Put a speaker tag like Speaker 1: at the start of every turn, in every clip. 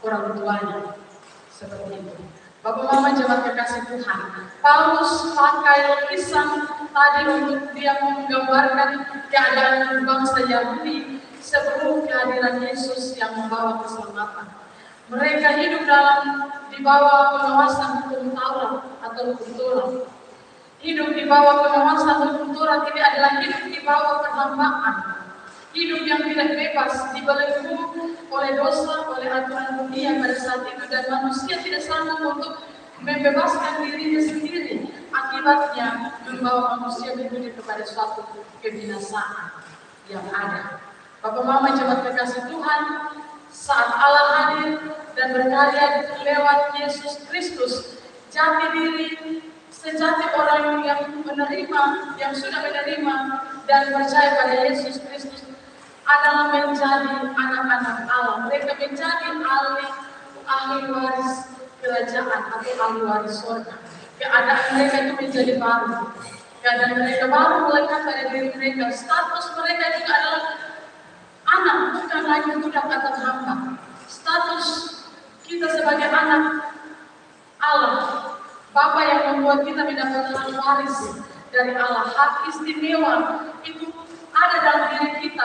Speaker 1: orang tuanya. Seperti itu. Bapak Mama jemaat kekasih Tuhan, Paulus pakai kisah tadi untuk dia menggambarkan keadaan bangsa Yahudi sebelum kehadiran Yesus yang membawa keselamatan. Mereka hidup di bawah pengawasan hukum Taurat atau hukum Torah. Hidup di bawah pengawasan hukum Torah ini adalah hidup di bawah perhambaan. Hidup yang tidak bebas, dibelenggu oleh dosa, oleh aturan dunia pada saat itu, dan manusia tidak sanggup untuk membebaskan dirinya sendiri. Akibatnya membawa manusia menuju kepada suatu kebinasaan yang ada. Bapak Mama jemaat kekasih Tuhan, saat Allah hadir dan berkarya lewat Yesus Kristus, jati diri sejati orang yang menerima, yang sudah menerima dan percaya pada Yesus Kristus adalah menjadi anak-anak Allah. Mereka menjadi ahli waris kerajaan atau ahli waris surga. Keadaan mereka itu menjadi baru. Keadaan mereka baru melekat pada diri mereka. Status mereka juga adalah anak, bukan lagi budak atau hamba. Status kita sebagai anak Allah, Bapa yang membuat kita mendapatkan waris dari Allah, hak istimewa itu ada dalam diri kita.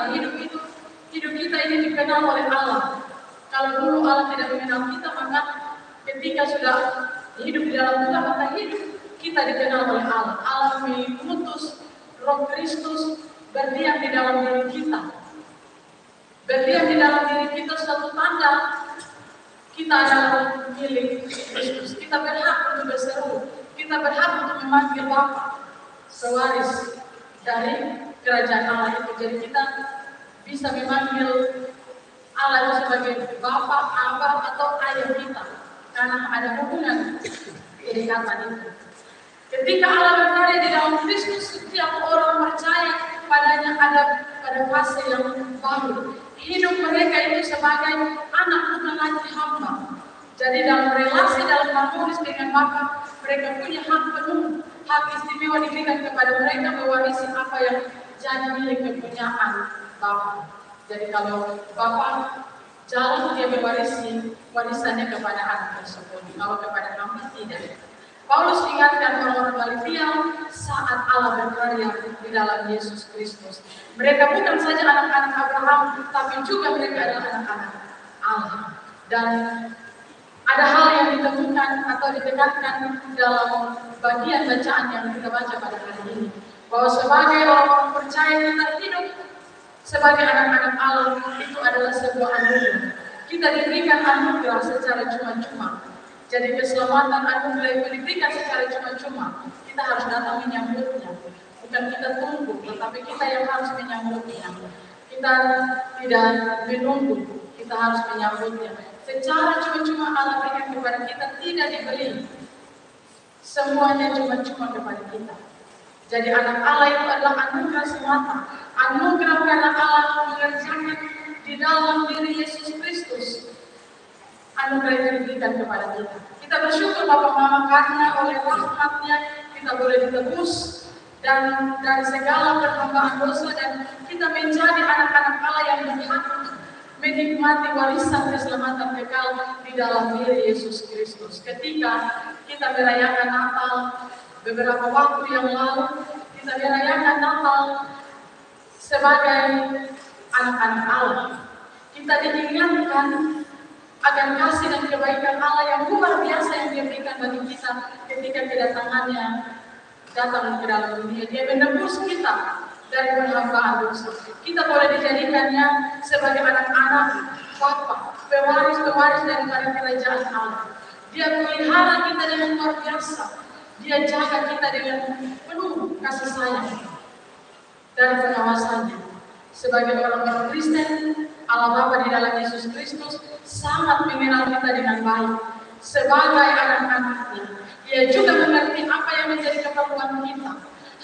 Speaker 1: Hidup kita ini dikenal oleh Allah. Kalau dulu Allah tidak mengenal kita, maka ketika sudah hidup di dalam kita, maka hidup kita dikenal oleh Allah. Allah mengutus Roh Kristus berdiam di dalam diri kita. Berdiam di dalam diri kita suatu tanda kita adalah milik Kristus. Kita berhak untuk berseru. Kita berhak untuk memanggil Bapa, sewaris dari kerajaan Allah itu. Jadi kita bisa memanggil Allah itu sebagai Bapa, Abah, atau Ayah kita, karena ada hubungan kedekatan itu. Ketika Allah berkarya di dalam Kristus, setiap orang percaya padanya ada pada fase yang baru. Hidup mereka itu sebagai anak, bukan lagi hamba. Jadi dalam relasi, dalam harmonis dengan Bapa, mereka punya hak penuh, hak istimewa diberikan kepada mereka mewarisi apa yang jadi milik kepunyaan Bapa. Jadi kalau Bapa jauh, dia mewarisi warisannya kepada anak tersebut. Kalau kepada hamba tidak. Paulus ingatkan orang-orang Galatia saat Allah berkarya di dalam Yesus Kristus. Mereka bukan saja anak-anak Abraham, tapi juga mereka adalah anak-anak Allah. Dan ada hal yang ditemukan atau ditekankan dalam bagian bacaan yang kita baca pada hari ini, bahwa sebagai orang-orang percaya kita hidup sebagai anak-anak Allah itu adalah sebuah anugerah. Kita diberikan anugerah secara cuma-cuma. Jadi keselamatan anugerah itu diberikan secara cuma-cuma. Kita harus datang menyambutnya. Bukan kita tunggu, tetapi kita yang harus menyambutnya. Kita tidak menunggu, kita harus menyambutnya. Secara cuma-cuma Allah berikan kepada kita, tidak dibeli. Semuanya cuma-cuma kepada kita. Jadi anak Allah itu adalah anugerah semata. Anugerah karena Allah mengerjakan di dalam diri Yesus Kristus. Anugerah itu diberikan kepada kita. Kita bersyukur Bapak Mama karena oleh rahmatnya kita boleh ditebus dan dari segala perhambaan dosa, dan kita menjadi anak-anak Allah yang berhak menikmati warisan keselamatan kekal di dalam diri Yesus Kristus. Ketika kita merayakan Natal beberapa waktu yang lalu, kita merayakan Natal sebagai anak-anak Allah. Kita diingatkan akan kasih dan kebaikan Allah yang luar biasa yang Dia berikan bagi kita ketika kedatangannya datang ke dalam dunia. Dia menebus kita dari perhambaan dosa. Kita boleh dijadikannya sebagai anak-anak Bapa, pewaris-pewaris daripada kerajaan Allah. Dia melihara kita dengan luar biasa. Dia jaga kita dengan penuh kasih sayang dari pengawasannya. Sebagai orang-orang Kristen, Allah Bapa di dalam Yesus Kristus sangat mengenal kita dengan baik. Sebagai anak-anaknya, Dia juga mengerti apa yang menjadi keperluan kita.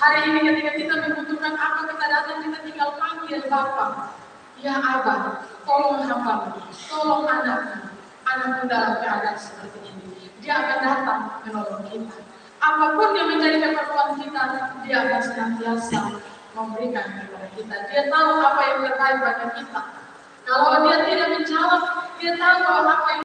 Speaker 1: Hari ini ketika kita membutuhkan apa, kita datang, kita tinggal panggil Bapa. Ya Abah, tolong hamba, tolong anakku dalam keadaan seperti ini. Dia akan datang menolong kita. Apapun yang menjadi keperluan kita, Dia akan senantiasa memberikan kepada kita. Dia tahu apa yang terbaik bagi kita. Kalau Dia tidak menjawab, Dia tahu bahwa apa yang